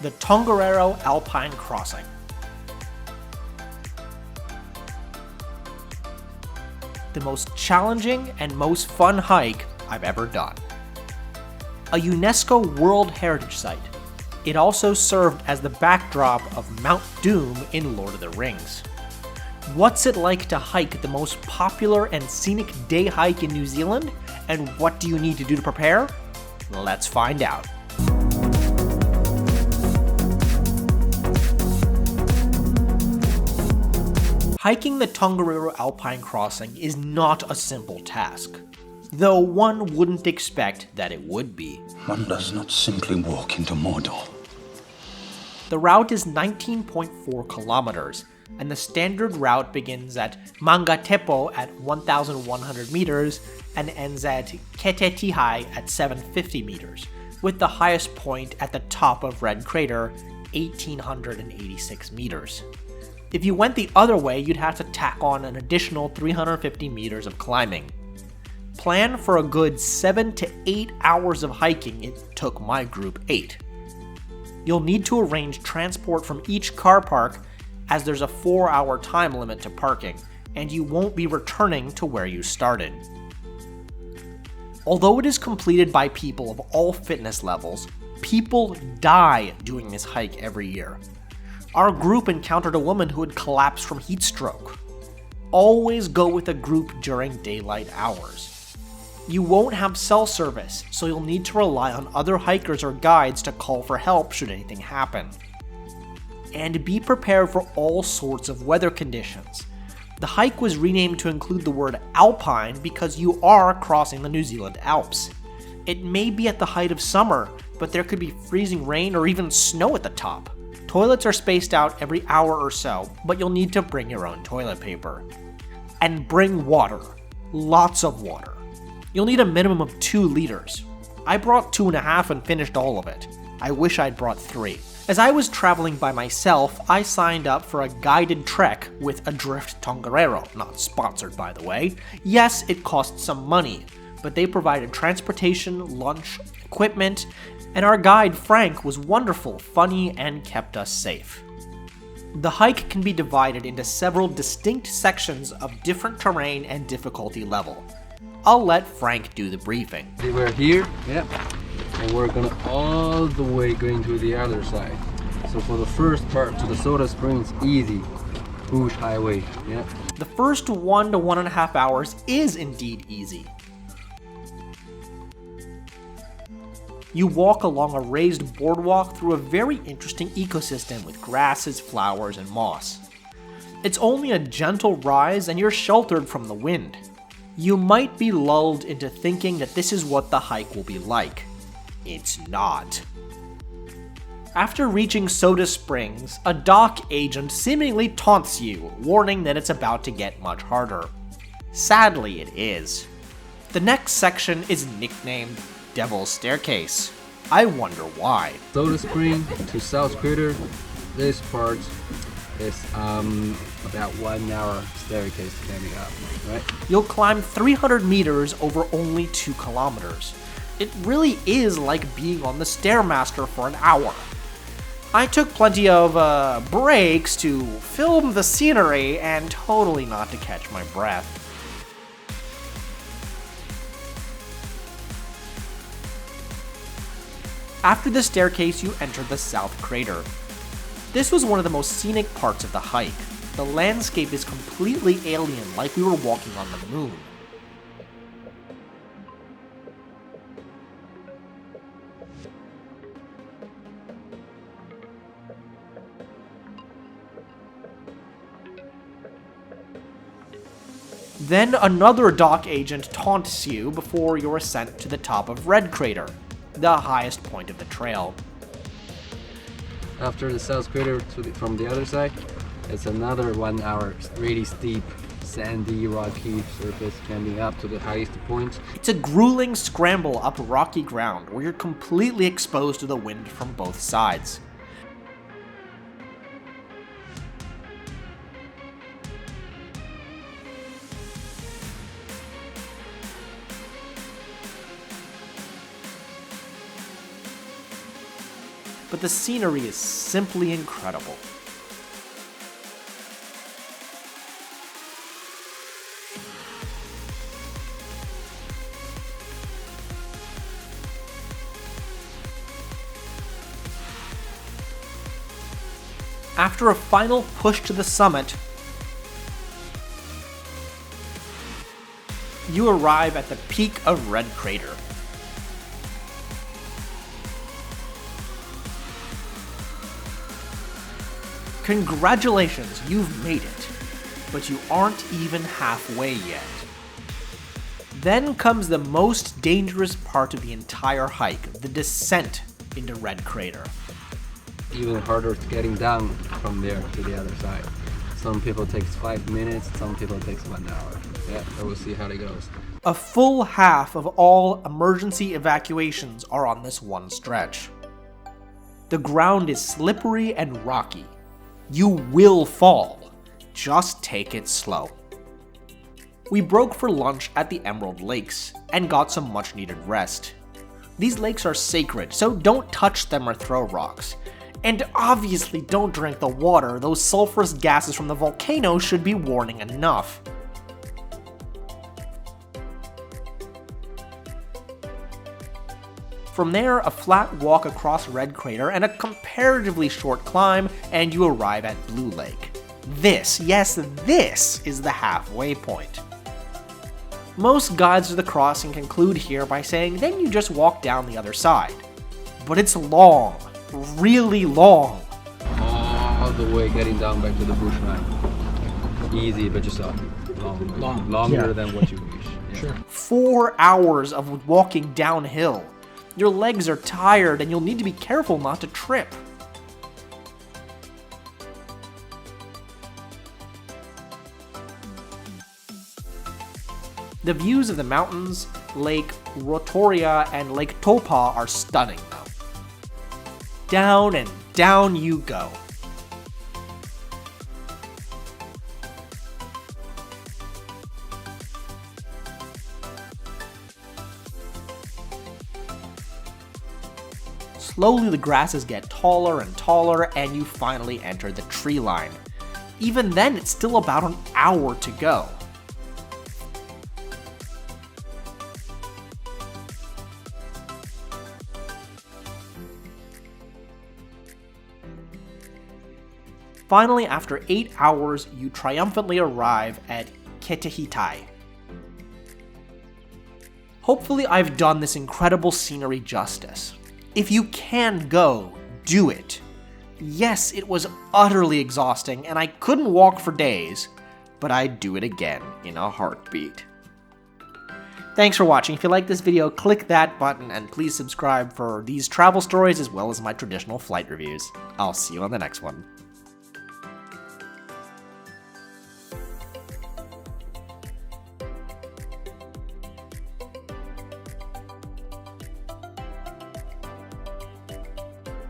the Tongariro Alpine Crossing. The most challenging and most fun hike I've ever done. A UNESCO World Heritage Site, it also served as the backdrop of Mount Doom in Lord of the Rings. What's it like to hike the most popular and scenic day hike in New Zealand, and what do you need to do to prepare? Let's find out. Hiking the Tongariro Alpine Crossing is not a simple task, though one wouldn't expect that it would be. One does not simply walk into Mordor. The route is 19.4 kilometers, and the standard route begins at Mangatepo at 1,100 meters and ends at Ketetihai at 750 meters, with the highest point at the top of Red Crater, 1,886 meters. If you went the other way, you'd have to tack on an additional 350 meters of climbing. Plan for a good 7 to 8 hours of hiking. It took my group 8. You'll need to arrange transport from each car park, as there's a 4-hour time limit to parking, and you won't be returning to where you started. Although it is completed by people of all fitness levels, people die doing this hike every year. Our group encountered a woman who had collapsed from heat stroke. Always go with a group during daylight hours. You won't have cell service, so you'll need to rely on other hikers or guides to call for help should anything happen. And be prepared for all sorts of weather conditions. The hike was renamed to include the word Alpine because you are crossing the New Zealand Alps. It may be at the height of summer, but there could be freezing rain or even snow at the top. Toilets are spaced out every hour or so, but you'll need to bring your own toilet paper. And bring water. Lots of water. You'll need a minimum of 2 liters. I brought 2.5 and finished all of it. I wish I'd brought 3. As I was traveling by myself, I signed up for a guided trek with Adrift Tongariro, not sponsored by the way. Yes, it cost some money, but they provided transportation, lunch, equipment, and our guide Frank was wonderful, funny, and kept us safe. The hike can be divided into several distinct sections of different terrain and difficulty level. I'll let Frank do the briefing. We're here, yeah, and we're gonna all the way going to the other side. So for the first part to the Soda Springs, easy, huge highway, yeah. The first 1 to 1.5 hours is indeed easy. You walk along a raised boardwalk through a very interesting ecosystem with grasses, flowers, and moss. It's only a gentle rise and you're sheltered from the wind. You might be lulled into thinking that this is what the hike will be like. It's not. After reaching Soda Springs, a dock agent seemingly taunts you, warning that it's about to get much harder. Sadly, it is. The next section is nicknamed Devil's Staircase. I wonder why. Soda Spring to South Crater, this part is about 1 hour staircase climbing up, right? You'll climb 300 meters over only 2 kilometers. It really is like being on the Stairmaster for an hour. I took plenty of breaks to film the scenery and totally not to catch my breath. After the staircase, you enter the South Crater. This was one of the most scenic parts of the hike. The landscape is completely alien, like we were walking on the moon. Then another dock agent taunts you before your ascent to the top of Red Crater, the highest point of the trail. After the South Crater from the other side, it's another 1 hour really steep, sandy, rocky surface climbing up to the highest point. It's a grueling scramble up rocky ground where you're completely exposed to the wind from both sides. but the scenery is simply incredible. After a final push to the summit, you arrive at the peak of Red Crater. Congratulations, you've made it, but you aren't even halfway yet. Then comes the most dangerous part of the entire hike, the descent into Red Crater. Even harder getting down from there to the other side. Some people takes 5 minutes, some people takes 1 hour. Yeah, we'll see how it goes. A full half of all emergency evacuations are on this one stretch. The ground is slippery and rocky. You will fall. Just take it slow. We broke for lunch at the Emerald Lakes and got some much needed rest. These lakes are sacred, so don't touch them or throw rocks. And obviously don't drink the water, those sulfurous gases from the volcano should be warning enough. From there, a flat walk across Red Crater and a comparatively short climb, and you arrive at Blue Lake. This, yes, this is the halfway point. Most guides to the crossing conclude here by saying then you just walk down the other side. But it's long, really long. All the way getting down back to the bushline. Easy, but just longer than what you wish. Yeah. Sure. 4 hours of walking downhill. Your legs are tired and you'll need to be careful not to trip. The views of the mountains, Lake Rotoria, and Lake Topa are stunning though. Down and down you go. Slowly the grasses get taller and taller and you finally enter the tree line. Even then, it's still about an hour to go. Finally, after 8 hours, you triumphantly arrive at Ketehitai. Hopefully I've done this incredible scenery justice. If you can go, do it. Yes, it was utterly exhausting and I couldn't walk for days, but I'd do it again in a heartbeat. Thanks for watching. If you like this video, click that button and please subscribe for these travel stories as well as my traditional flight reviews. I'll see you on the next one.